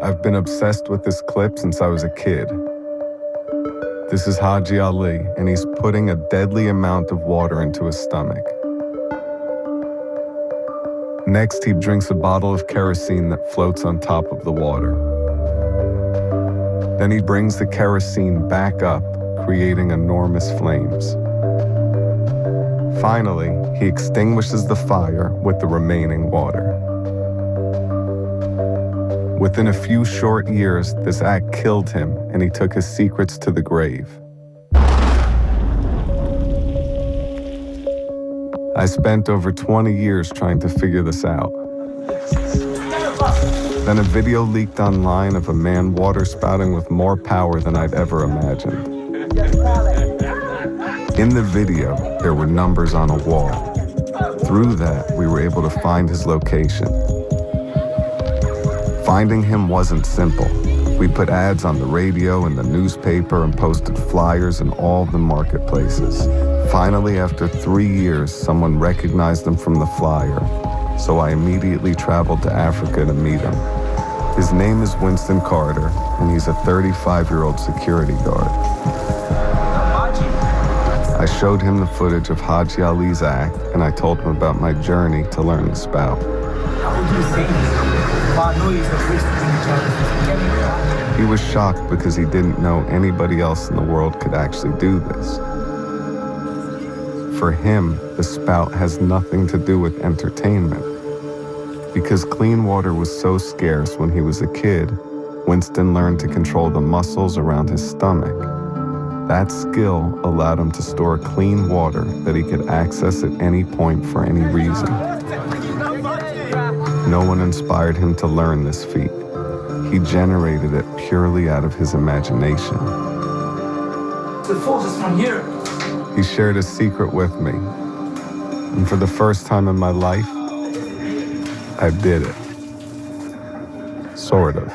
I've been obsessed with this clip since I was a kid. This is Haji Ali, and he's putting a deadly amount of water into his stomach. Next, he drinks a bottle of kerosene that floats on top of the water. Then he brings the kerosene back up, creating enormous flames. Finally, he extinguishes the fire with the remaining water. Within a few short years, this act killed him, and he took his secrets to the grave. I spent over 20 years trying to figure this out. Then a video leaked online of a man water spouting with more power than I'd ever imagined. In the video, there were numbers on a wall. Through that, we were able to find his location. Finding him wasn't simple. We put ads on the radio and the newspaper and posted flyers in all the marketplaces. Finally, after 3 years, someone recognized him from the flyer, so I immediately traveled to Africa to meet him. His name is Winston Carter, and he's a 35-year-old security guard. I showed him the footage of Haji Ali's act, and I told him about my journey to learn the spout. He was shocked because he didn't know anybody else in the world could actually do this. For him, the spout has nothing to do with entertainment. Because clean water was so scarce when he was a kid, Winston learned to control the muscles around his stomach. That skill allowed him to store clean water that he could access at any point for any reason. No one inspired him to learn this feat. He generated it purely out of his imagination. The force is from here. He shared a secret with me. And for the first time in my life, I did it. Sort of.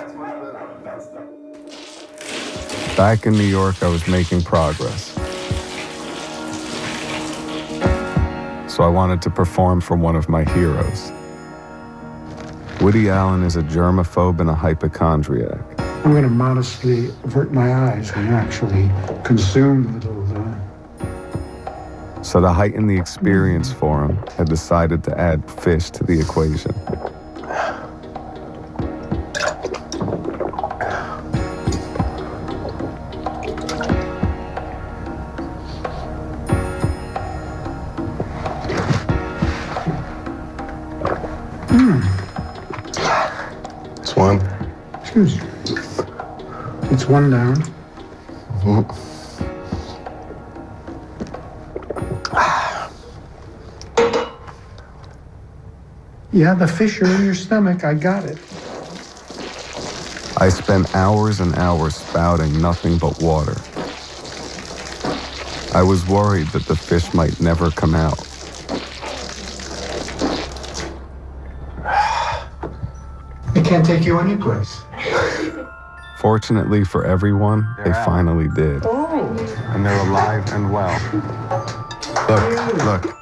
Back in New York, I was making progress. So I wanted to perform for one of my heroes. Woody Allen is a germaphobe and a hypochondriac. I'm going to modestly avert my eyes and actually consume a little. So to heighten the experience for him, I decided to add fish to the equation. It's one. Excuse me. It's one down. Mm-hmm. Yeah, the fish are in your stomach. I got it. I spent hours and hours spouting nothing but water. I was worried that the fish might never come out. I can't take you anyplace. Fortunately for everyone, they finally did. Oh. And they're alive and well. Look.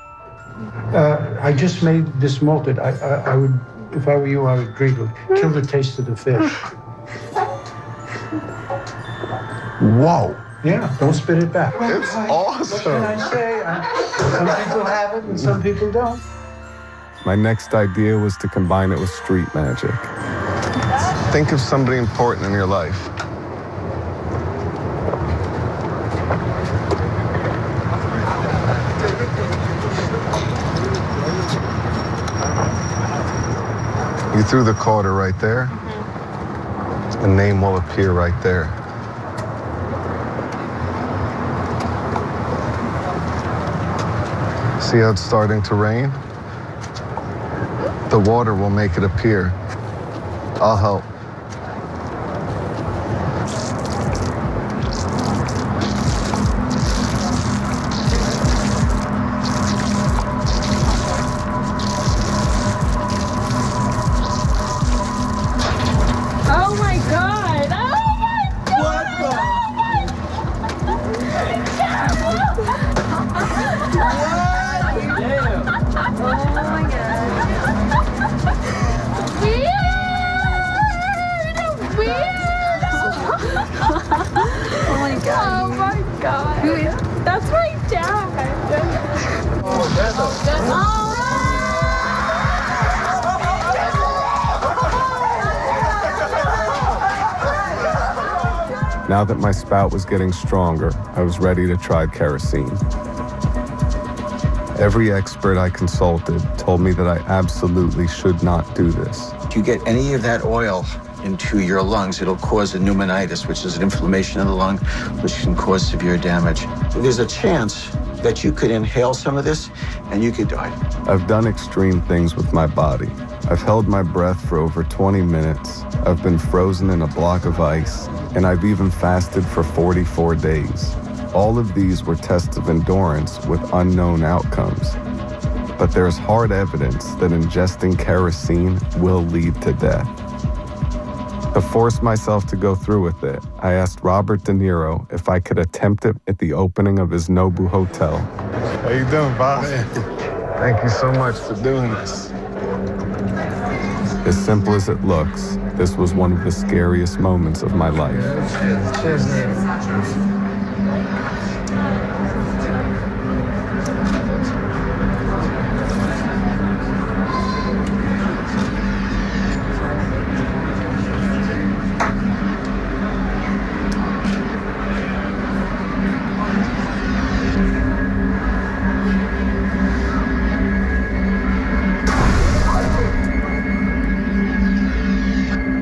I just made this malted. I would, if I were you, I would drink it. Kill the taste of the fish. Whoa. Yeah, don't spit it back. It's awesome. What can I say? Some people have it and some people don't. My next idea was to combine it with street magic. Think of somebody important in your life. You threw the quarter right there. The name will appear right there. See how it's starting to rain? The water will make it appear. I'll help. Oh my God! Oh my God! What the? Oh my God! Now that my spout was getting stronger, I was ready to try kerosene. Every expert I consulted told me that I absolutely should not do this. If you get any of that oil into your lungs, it'll cause a pneumonitis, which is an inflammation of the lung, which can cause severe damage. There's a chance that you could inhale some of this and you could die. I've done extreme things with my body. I've held my breath for over 20 minutes. I've been frozen in a block of ice, and I've even fasted for 44 days. All of these were tests of endurance with unknown outcomes. But there's hard evidence that ingesting kerosene will lead to death. To force myself to go through with it, I asked Robert De Niro if I could attempt it at the opening of his Nobu Hotel. How you doing, boss? Thank you so much for doing this. As simple as it looks, this was one of the scariest moments of my life. Cheers, Nate.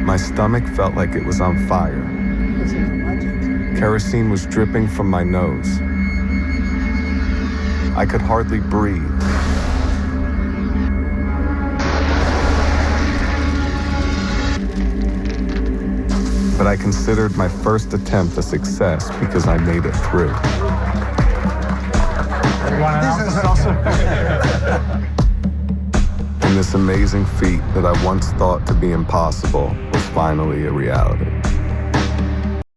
My stomach felt like it was on fire. Kerosene was dripping from my nose. I could hardly breathe. But I considered my first attempt a success because I made it through. This is awesome. And this amazing feat that I once thought to be impossible was finally a reality.